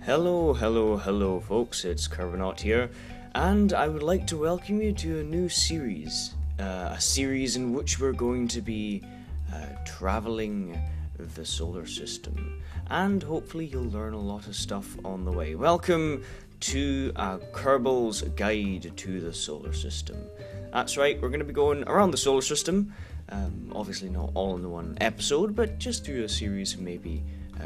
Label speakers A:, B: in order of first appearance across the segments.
A: Hello, folks. It's Kerbanaut here, and I would like to welcome you to a new series. A series in which we're going to be traveling the solar system, and hopefully you'll learn a lot of stuff on the way. Welcome to Kerbal's Guide to the Solar System. That's right, we're going to be going around the solar system. Obviously not all in the one episode, but just through a series of maybe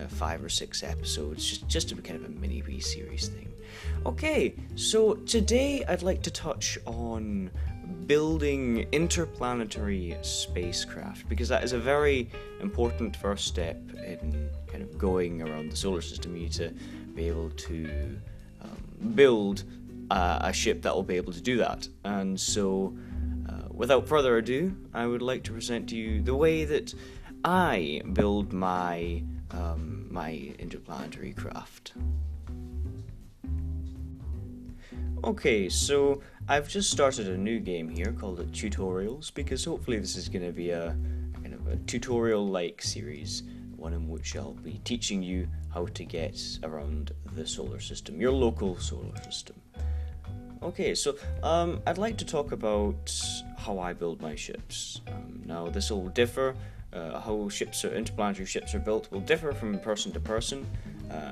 A: 5 or 6 episodes, just a kind of a mini wee series thing. Okay, so today I'd like to touch on building interplanetary spacecraft, because that is a very important first step in kind of going around the solar system. You need to be able to build a ship that will be able to do that. And so without further ado, I would like to present to you the way that I build my interplanetary craft. Okay, so I've just started a new game here called Tutorials, because hopefully this is going to be a kind of a tutorial-like series, one in which I'll be teaching you how to get around the solar system, your local solar system. Okay, so I'd like to talk about how I build my ships. Now, this will differ. How interplanetary ships are built will differ from person to person.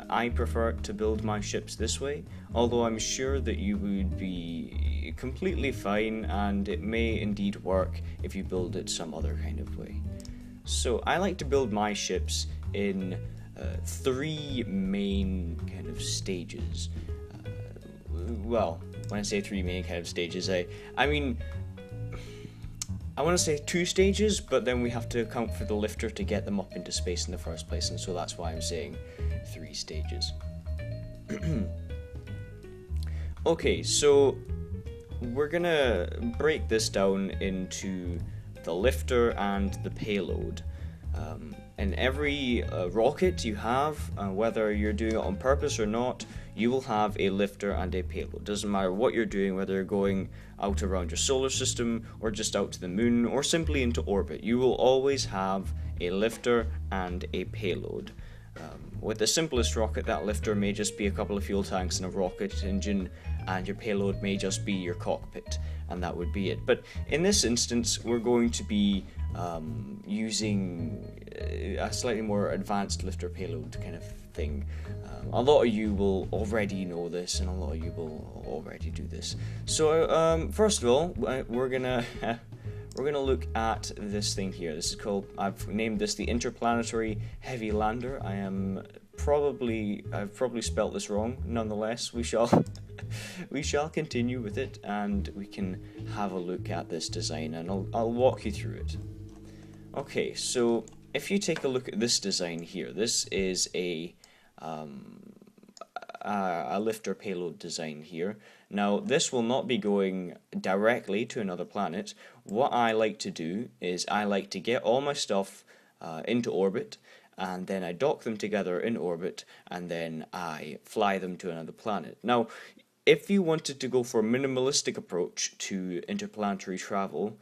A: I prefer to build my ships this way, although I'm sure that you would be completely fine, and it may indeed work if you build it some other kind of way. So I like to build my ships in 3 main kind of stages. Well, when I say 3 main kind of stages, I mean, I want to say 2 stages, but then we have to account for the lifter to get them up into space in the first place, and so that's why I'm saying 3 stages. Okay, so we're gonna break this down into the lifter and the payload. In every rocket you have, whether you're doing it on purpose or not, you will have a lifter and a payload. Doesn't matter what you're doing, whether you're going out around your solar system or just out to the moon or simply into orbit, you will always have a lifter and a payload. With the simplest rocket, that lifter may just be a couple of fuel tanks and a rocket engine, and your payload may just be your cockpit, and that would be it. But in this instance, we're going to be using a slightly more advanced lifter payload kind of thing. A lot of you will already know this, and a lot of you will already do this. So first of all, we're gonna look at this thing here. This is called, I've named this the Interplanetary Heavy Lander. I've probably spelt this wrong. Nonetheless, we shall continue with it, and we can have a look at this design, and I'll walk you through it. Okay, so if you take a look at this design here, this is a lifter payload design here. Now, this will not be going directly to another planet. What I like to do is I like to get all my stuff into orbit, and then I dock them together in orbit, and then I fly them to another planet. Now, if you wanted to go for a minimalistic approach to interplanetary travel,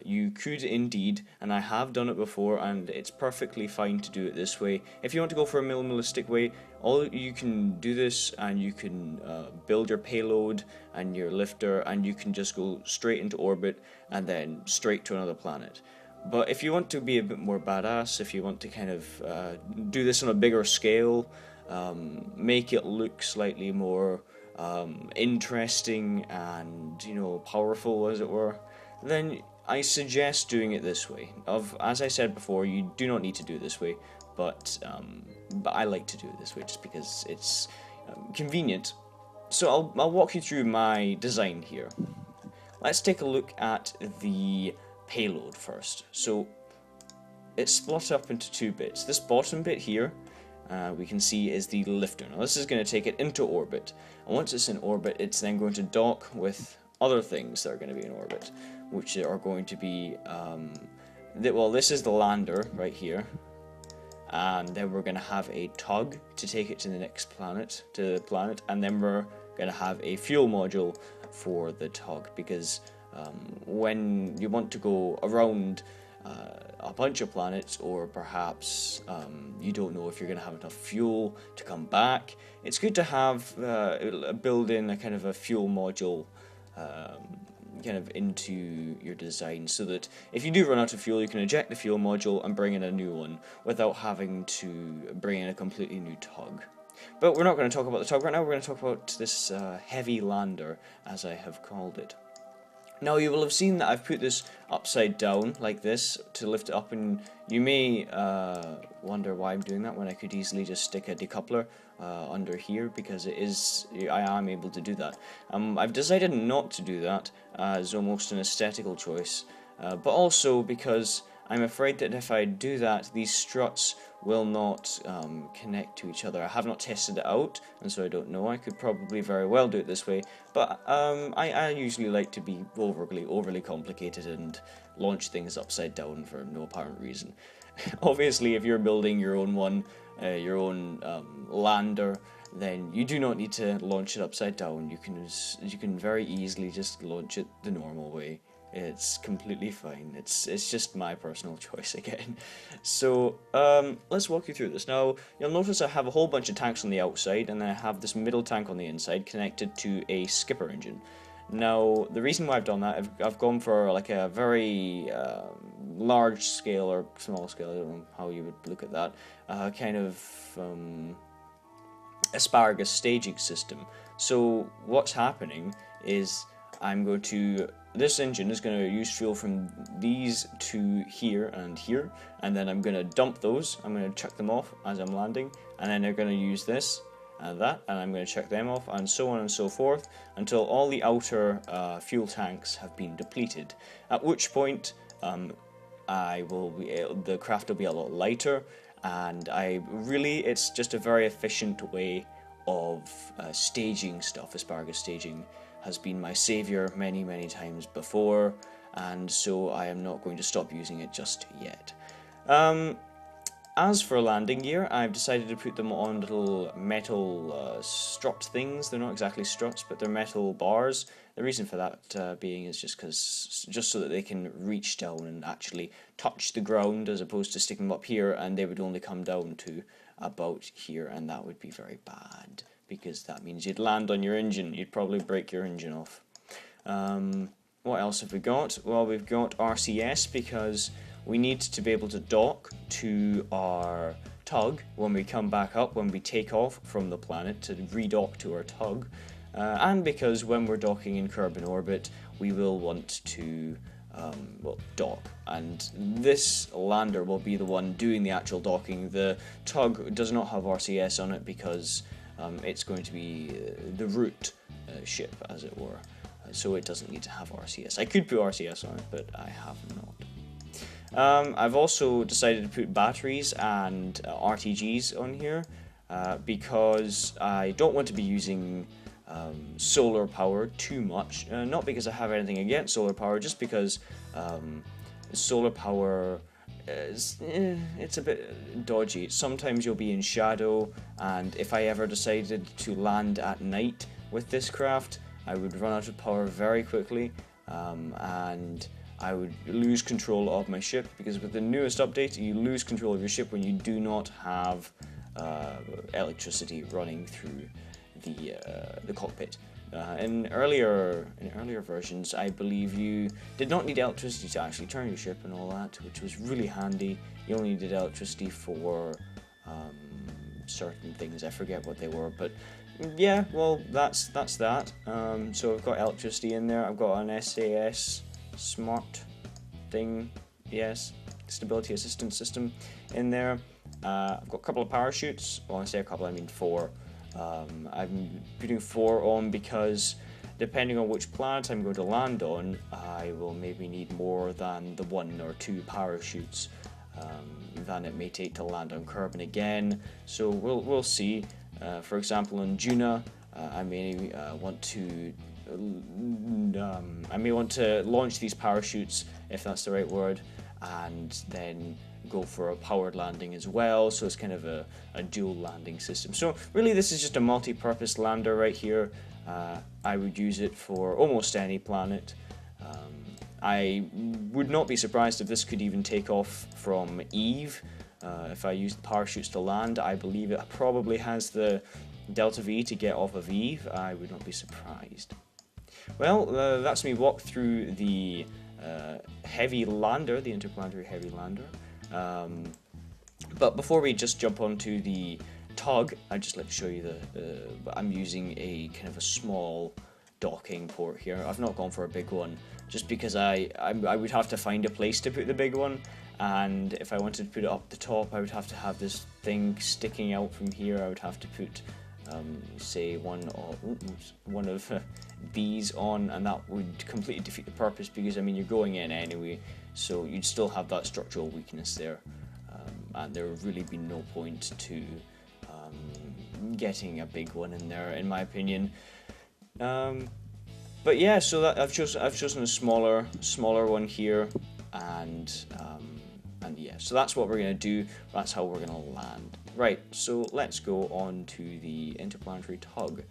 A: you could indeed, and I have done it before, and it's perfectly fine to do it this way. If you want to go for a minimalistic way, you can do this, and you can build your payload and your lifter, and you can just go straight into orbit and then straight to another planet. But if you want to be a bit more badass, if you want to kind of do this on a bigger scale, make it look slightly more interesting and, powerful, as it were, then I suggest doing it this way. As I said before, you do not need to do it this way, but I like to do it this way just because it's convenient. So I'll walk you through my design here. Let's take a look at the payload first. So it's split up into 2 bits. This bottom bit here, we can see, is the lifter. Now this is going to take it into orbit, and once it's in orbit, it's then going to dock with other things that are going to be in orbit, which are going to be this is the lander right here, and then we're going to have a tug to take it to the next planet, and then we're going to have a fuel module for the tug, because when you want to go around a bunch of planets, or perhaps you don't know if you're going to have enough fuel to come back, it's good to have build in a kind of a fuel module kind of into your design, so that if you do run out of fuel, you can eject the fuel module and bring in a new one without having to bring in a completely new tug. But we're not going to talk about the tug right now. We're going to talk about this heavy lander, as I have called it. Now, you will have seen that I've put this upside down like this to lift it up, and you may wonder why I'm doing that when I could easily just stick a decoupler under here, because I am able to do that. I've decided not to do that as almost an aesthetical choice, but also because I'm afraid that if I do that, these struts will not connect to each other. I have not tested it out, and so I don't know. I could probably very well do it this way, but I usually like to be overly complicated and launch things upside down for no apparent reason. Obviously, if you're building your own lander, then you do not need to launch it upside down. You can very easily just launch it the normal way. It's completely fine. It's just my personal choice again. So let's walk you through this. Now, you'll notice I have a whole bunch of tanks on the outside, and then I have this middle tank on the inside connected to a skipper engine. Now, the reason why I've done that, I've gone for like a very large scale or small scale, I don't know how you would look at that, kind of asparagus staging system. So what's happening is this engine is going to use fuel from these to here, and then I'm going to dump those. I'm going to chuck them off as I'm landing, and then they're going to use this and that, and I'm going to chuck them off, and so on and so forth, until all the outer fuel tanks have been depleted. At which point, the craft will be a lot lighter, and it's just a very efficient way of staging stuff. Asparagus staging has been my savior many times before, and so I am not going to stop using it just yet. As for landing gear, I've decided to put them on little metal strut things. They're not exactly struts, but they're metal bars. The reason for that being is just so that they can reach down and actually touch the ground, as opposed to sticking them up here, and they would only come down to about here, and that would be very bad, because that means you'd land on your engine. You'd probably break your engine off. What else have we got? Well, we've got RCS, because we need to be able to dock to our tug when we come back up, when we take off from the planet, to redock to our tug. And because when we're docking in Kerbin orbit, we will want to dock, and this lander will be the one doing the actual docking. The tug does not have RCS on it, because it's going to be the root ship, as it were, so it doesn't need to have RCS. I could put RCS on it, but I have not. I've also decided to put batteries and RTGs on here, because I don't want to be using solar power too much. Not because I have anything against solar power, just because solar power it's a bit dodgy. Sometimes you'll be in shadow, and if I ever decided to land at night with this craft, I would run out of power very quickly, and I would lose control of my ship, because with the newest update, you lose control of your ship when you do not have electricity running through the cockpit. In earlier versions, I believe you did not need electricity to actually turn your ship and all that, which was really handy. You only needed electricity for certain things. I forget what they were, but yeah, well, that's that. So I've got electricity in there. I've got an SAS smart thing, yes, stability assistance system in there. I've got a couple of parachutes. Well, when I say a couple, I mean 4. I'm putting 4 on because depending on which planet I'm going to land on, I will maybe need more than the 1 or 2 parachutes than it may take to land on Kerbin again. So we'll see. For example, on Juna, I may want to launch these parachutes, if that's the right word, and then go for a powered landing as well, so it's kind of a dual landing system. So really this is just a multi-purpose lander right here. I would use it for almost any planet. I would not be surprised if this could even take off from Eve. If I used parachutes to land, I believe it probably has the Delta V to get off of Eve, I would not be surprised. Well, that's me walk through the heavy lander, the interplanetary heavy lander. But before we just jump onto the tug, I'd just like to show you I'm using a kind of a small docking port here. I've not gone for a big one, just because I would have to find a place to put the big one, and if I wanted to put it up the top, I would have to have this thing sticking out from here. I would have to put, say, one of these on, and that would completely defeat the purpose, because I mean, you're going in anyway, so you'd still have that structural weakness there, and there would really be no point to getting a big one in there, in my opinion. But yeah, so that I've chosen a smaller one here, and yeah, so that's what we're gonna do. That's how we're gonna land. Right, so let's go on to the interplanetary tug.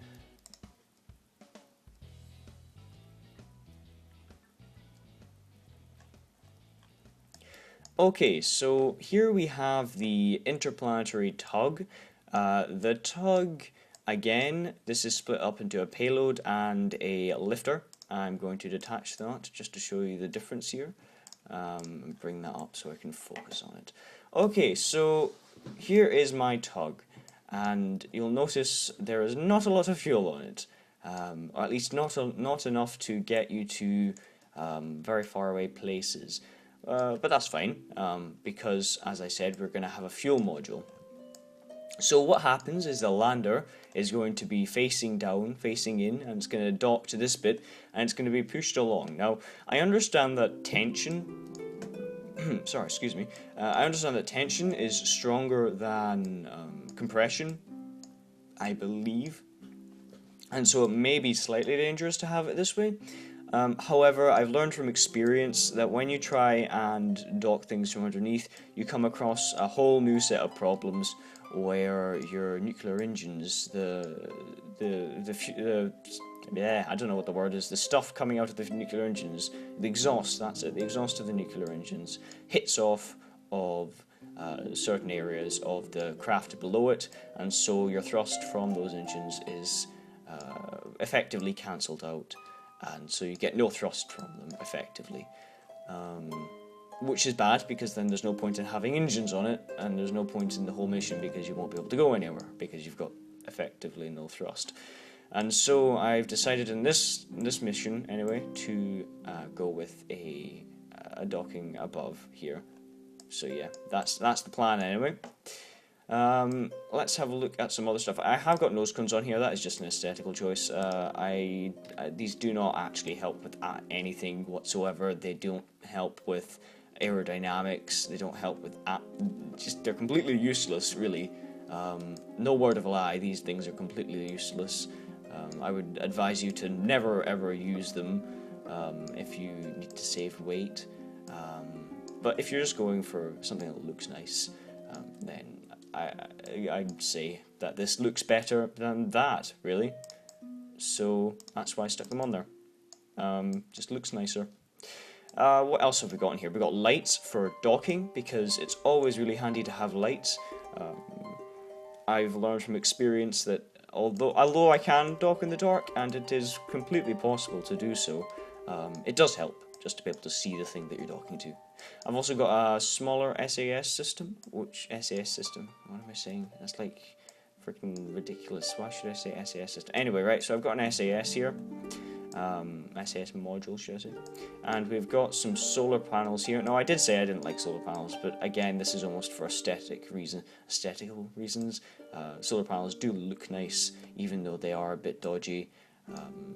A: Okay, so here we have the interplanetary tug. The tug, again, this is split up into a payload and a lifter. I'm going to detach that just to show you the difference here. And bring that up so I can focus on it. Okay, so here is my tug, and you'll notice there is not a lot of fuel on it, or at least not enough to get you to very far away places. But that's fine, because, as I said, we're going to have a fuel module. So what happens is the lander is going to be facing down, facing in, and it's going to dock to this bit, and it's going to be pushed along. Now, I understand that tension... sorry, excuse me. I understand that tension is stronger than compression, I believe, and so it may be slightly dangerous to have it this way. However, I've learned from experience that when you try and dock things from underneath, you come across a whole new set of problems where your nuclear engines, yeah, I don't know what the word is, the stuff coming out of the nuclear engines, the exhaust, that's it, the exhaust of the nuclear engines hits off of certain areas of the craft below it, and so your thrust from those engines is effectively cancelled out, and so you get no thrust from them effectively, which is bad, because then there's no point in having engines on it, and there's no point in the whole mission, because you won't be able to go anywhere because you've got effectively no thrust. And so I've decided in this mission anyway to go with a docking above here. So yeah, that's the plan anyway. Let's have a look at some other stuff. I have got nose cones on here. That is just an aesthetical choice. These do not actually help with anything whatsoever. They don't help with aerodynamics. They don't help with they're completely useless, really. No word of a lie. These things are completely useless. I would advise you to never ever use them if you need to save weight. But if you're just going for something that looks nice, then I'd say that this looks better than that, really. So that's why I stuck them on there. Just looks nicer. What else have we got in here? We've got lights for docking, because it's always really handy to have lights. I've learned from experience that although I can dock in the dark, and it is completely possible to do so, it does help just to be able to see the thing that you're docking to. I've also got a smaller SAS system. Which SAS system? What am I saying? That's like freaking ridiculous. Why should I say SAS system? Anyway, right, so I've got an SAS here. SAS module, should I say. And we've got some solar panels here. Now, I did say I didn't like solar panels, but again, this is almost for aesthetical reasons. Solar panels do look nice, even though they are a bit dodgy.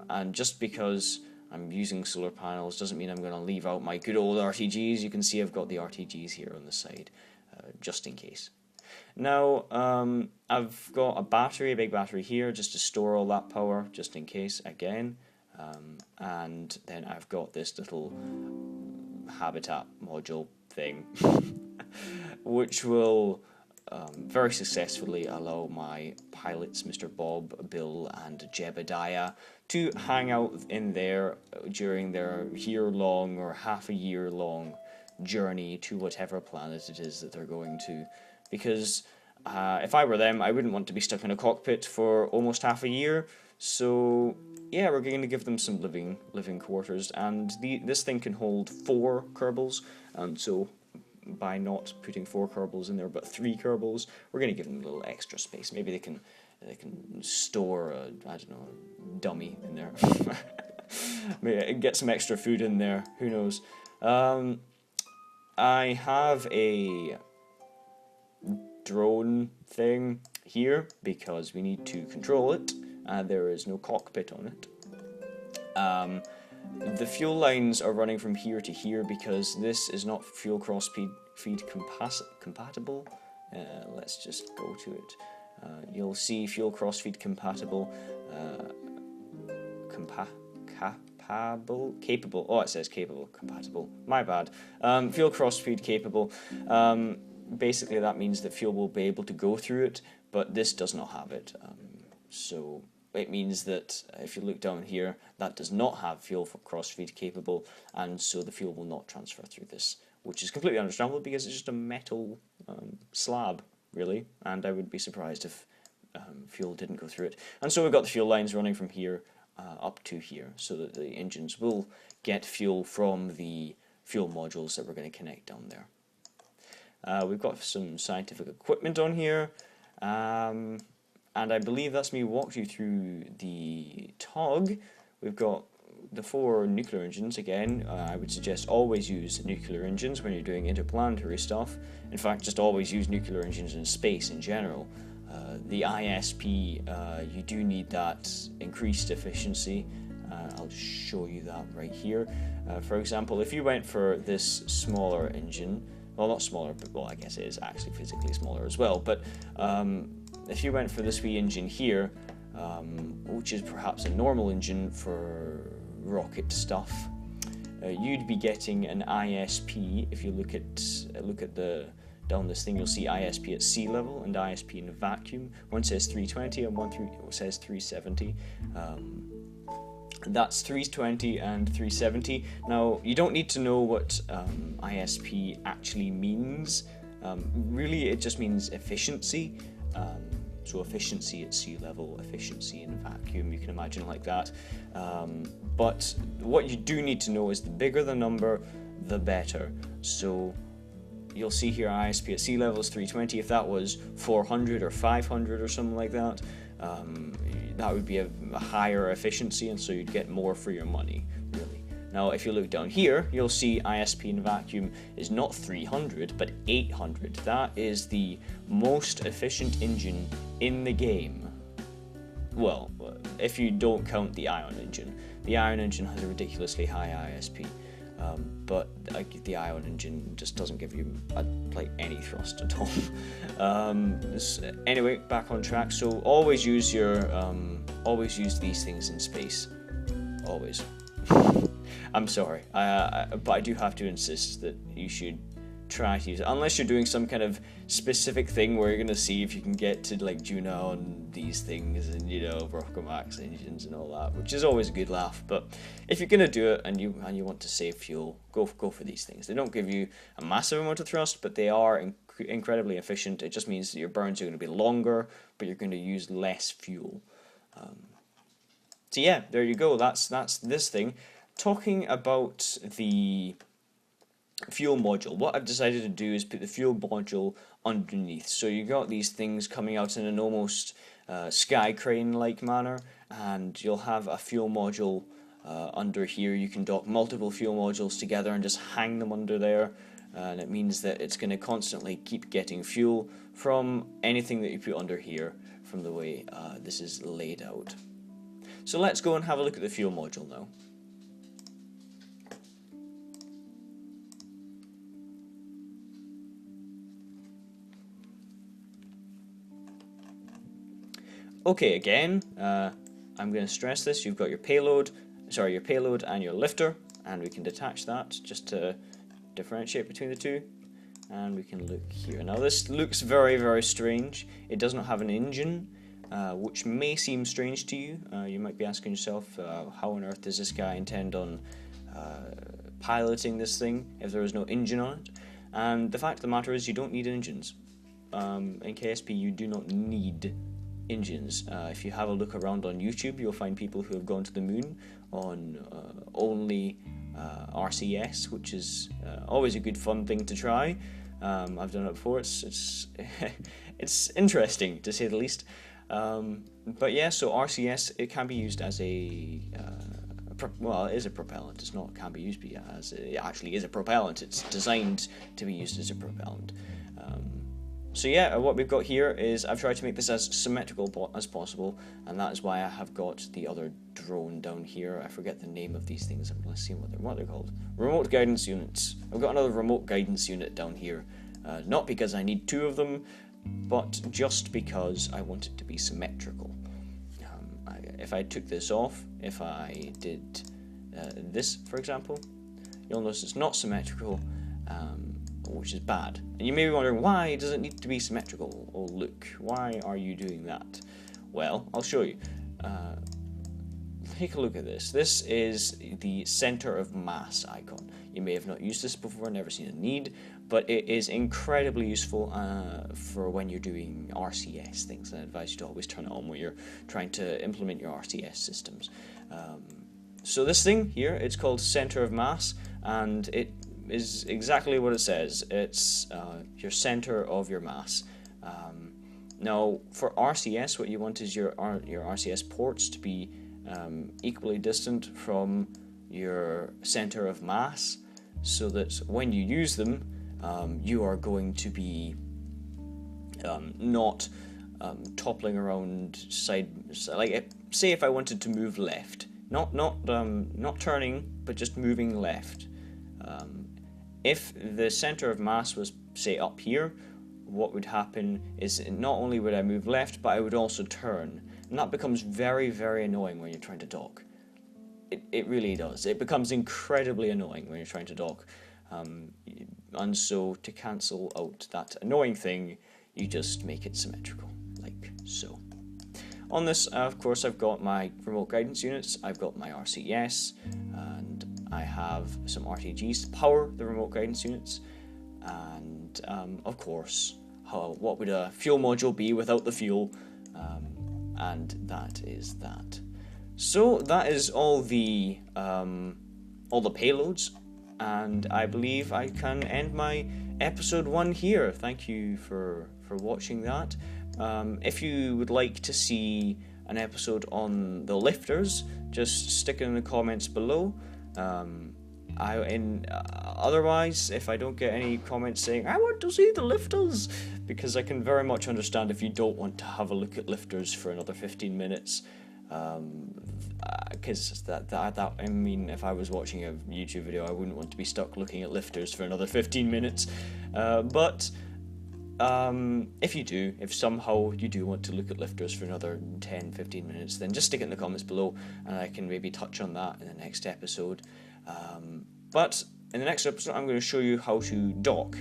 A: And just because I'm using solar panels doesn't mean I'm going to leave out my good old RTGs. You can see I've got the RTGs here on the side, just in case. Now, I've got a big battery here, just to store all that power, just in case, again. And then I've got this little habitat module thing, which will very successfully allow my pilots, Mr. Bob, Bill, and Jebediah, to hang out in there during their year-long or half-a-year-long journey to whatever planet it is that they're going to. Because If I were them, I wouldn't want to be stuck in a cockpit for almost half a year. So yeah, we're going to give them some living quarters, and this thing can hold 4 Kerbals, and so by not putting 4 Kerbals in there but 3 Kerbals, we're going to give them a little extra space. Maybe they can store a, I don't know, a dummy in there. Maybe get some extra food in there. Who knows? I have a drone thing here because we need to control it. There is no cockpit on it. The fuel lines are running from here to here because this is not fuel cross-feed compatible. Let's just go to it. You'll see fuel cross-feed compatible. Capable. Oh, it says capable. Compatible. My bad. Fuel cross-feed capable. Basically, that means that fuel will be able to go through it, but this does not have it. So it means that if you look down here, that does not have fuel for cross-feed capable, and so the fuel will not transfer through this, which is completely understandable because it's just a metal slab, really, and I would be surprised if fuel didn't go through it. And so we've got the fuel lines running from here up to here, so that the engines will get fuel from the fuel modules that we're going to connect down there. We've got some scientific equipment on here, and I believe that's me walked you through the TOG. We've got the 4 nuclear engines again. I would suggest always use nuclear engines when you're doing interplanetary stuff. In fact, just always use nuclear engines in space in general. The ISP, you do need that increased efficiency. I'll just show you that right here. For example, if you went for this smaller engine, well, not smaller, but well, I guess it is actually physically smaller as well, but if you went for this wee engine here, which is perhaps a normal engine for rocket stuff, you'd be getting an ISP. If you look at the down this thing, you'll see ISP at sea level and ISP in a vacuum. One says 320 and one says 370. That's 320 and 370. Now, you don't need to know what ISP actually means. Really, it just means efficiency. So efficiency at sea level, efficiency in a vacuum, you can imagine like that. But what you do need to know is the bigger the number, the better. So you'll see here ISP at sea level is 320. If that was 400 or 500 or something like that, that would be a higher efficiency, and so you'd get more for your money, really. Now, if you look down here, you'll see ISP in vacuum is not 300, but 800. That is the most efficient engine in the game. Well, if you don't count the ion engine. The ion engine has a ridiculously high ISP. But the ion engine just doesn't give you like any thrust at all. Anyway, back on track. So always use these things in space. Always. I'm sorry, but I do have to insist that you should try to use it, unless you're doing some kind of specific thing where you're going to see if you can get to like Juno and these things and, you know, Rockomax engines and all that, which is always a good laugh. But if you're going to do it and you want to save fuel, go for these things. They don't give you a massive amount of thrust, but they are incredibly efficient. It just means that your burns are going to be longer, but you're going to use less fuel. So yeah, there you go. That's this thing. Talking about the fuel module, what I've decided to do is put the fuel module underneath. So you got these things coming out in an almost sky crane like manner, and you'll have a fuel module under here. You can dock multiple fuel modules together and just hang them under there, and it means that it's going to constantly keep getting fuel from anything that you put under here from the way this is laid out. So let's go and have a look at the fuel module now. Okay, again, I'm going to stress this. You've got your payload and your lifter, and we can detach that just to differentiate between the two. And we can look here. Now this looks very, very strange. It does not have an engine, which may seem strange to you. You might be asking yourself, how on earth does this guy intend on piloting this thing if there is no engine on it? And the fact of the matter is you don't need engines. in KSP you do not need engines. If you have a look around on YouTube, you'll find people who have gone to the moon on only RCS, which is always a good fun thing to try. I've done it before. It's it's interesting to say the least. But yeah, so RCS, it can be used as a well, it is a propellant. It's not can be used, but as it actually is a propellant. It's designed to be used as a propellant. So yeah, what we've got here is I've tried to make this as symmetrical as possible, and that is why I have got the other drone down here. I forget the name of these things. I'm going to see what they're called. Remote guidance units. I've got another remote guidance unit down here, not because I need two of them, but just because I want it to be symmetrical. If I took this off, if I did this, for example, you'll notice it's not symmetrical, which is bad. And you may be wondering, why does it need to be symmetrical? Oh look, why are you doing that? Well, I'll show you. Take a look at this. This is the center of mass icon. You may have not used this before, never seen a need, but it is incredibly useful for when you're doing RCS things. I advise you to always turn it on when you're trying to implement your RCS systems. So this thing here, it's called center of mass, and it is exactly what it says. It's your center of your mass. Now, for RCS, what you want is your RCS ports to be equally distant from your center of mass, so that when you use them, you are going to be not toppling around side. Like, say if I wanted to move left, not turning, but just moving left. If the center of mass was, say, up here, what would happen is not only would I move left, but I would also turn. And that becomes very, very annoying when you're trying to dock. It really does. It becomes incredibly annoying when you're trying to dock. And so to cancel out that annoying thing, you just make it symmetrical, like so. On this, of course, I've got my remote guidance units, I've got my RCS, and I have some RTGs to power the remote guidance units. And of course, what would a fuel module be without the fuel? And that is that. So that is all the payloads, and I believe I can end my episode 1 here. Thank you for watching that. If you would like to see an episode on the lifters, just stick it in the comments below. Otherwise, if I don't get any comments saying I want to see the lifters, because I can very much understand if you don't want to have a look at lifters for another 15 minutes, because I mean, if I was watching a YouTube video, I wouldn't want to be stuck looking at lifters for another 15 minutes. But if somehow you do want to look at lifters for another 10-15 minutes, then just stick it in the comments below, and I can maybe touch on that in the next episode. But in the next episode, I'm going to show you how to dock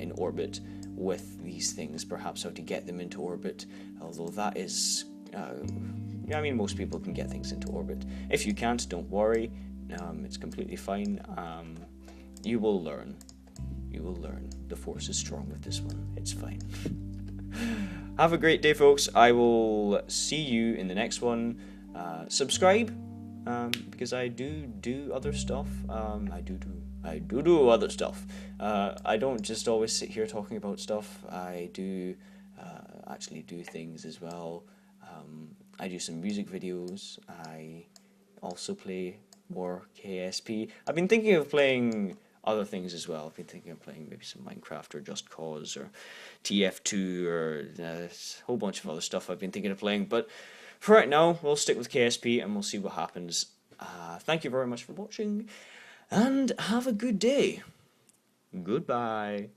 A: in orbit with these things, perhaps how to get them into orbit, although that is, I mean, most people can get things into orbit. If you can't, don't worry, it's completely fine. You will learn. You will learn. The force is strong with this one. It's fine. Have a great day, folks. I will see you in the next one. Subscribe. Because I do other stuff. I do other stuff. I don't just always sit here talking about stuff. I do actually do things as well. I do some music videos. I also play more KSP. I've been thinking of playing other things as well. I've been thinking of playing maybe some Minecraft or Just Cause or TF2 or a whole bunch of other stuff I've been thinking of playing, but for right now, we'll stick with KSP and we'll see what happens. Thank you very much for watching, and have a good day. Goodbye.